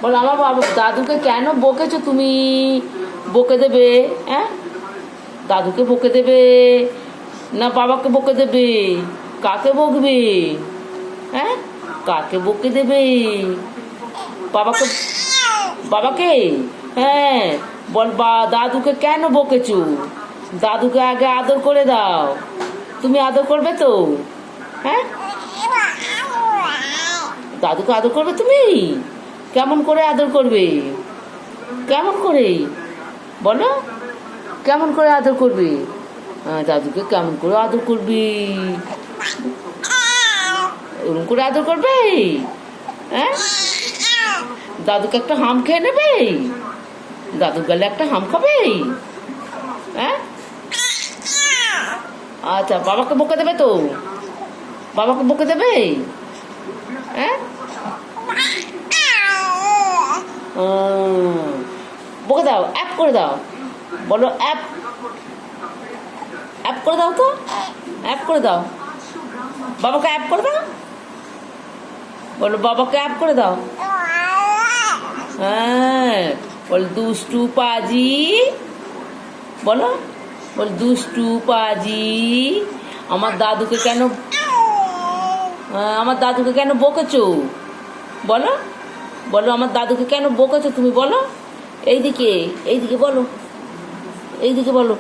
বলো আমার বাবা দাদুকে কেন বকেছো তুমি? বকে দেবে? হ্যাঁ, দাদুকে বকে দেবে না বাবাকে বকে দেবে? কাকে বকবে? হ্যাঁ, কাকে বকে দেবে? বাবাকে? বাবাকে? হ্যাঁ, বল দাদুকে কেন বকেছো? দাদুকে আগে আদর করে দাও। তুমি আদর করবে তো? হ্যাঁ, দাদুকে আদর করবে তুমি? কেমন করে আদর করবে? কেমন করে বলো? কেমন করে আদর করবে? দাদুকে কেমন করে আদর করবি? ওরকম করে আদর করবে? হ্যাঁ, দাদুকে একটা হাম খেয়ে নেবে? দাদুর গালে একটা হাম খাবে? হ্যাঁ, আচ্ছা, বাবাকে বকে দেবে তো? বাবাকে বকে দেবে? হ্যাঁ, বকে দাও, অ্যাপ করে দাও। বলো অ্যাপ, অ্যাপ করে দাও তো, অ্যাপ করে দাও। বাবাকে অ্যাপ করে দাও। বলো বাবাকে অ্যাপ করে দাও। হ্যাঁ, বল দুষ্টু পাজি। বলো, বল দুষ্টু পাজি। আমার দাদুকে কেন আমার দাদুকে কেন বকেছো? বলো, বলো আমার দাদুকে কেন বকেছো তুমি? বলো, এইদিকে, এইদিকে বলো, এইদিকে বলো।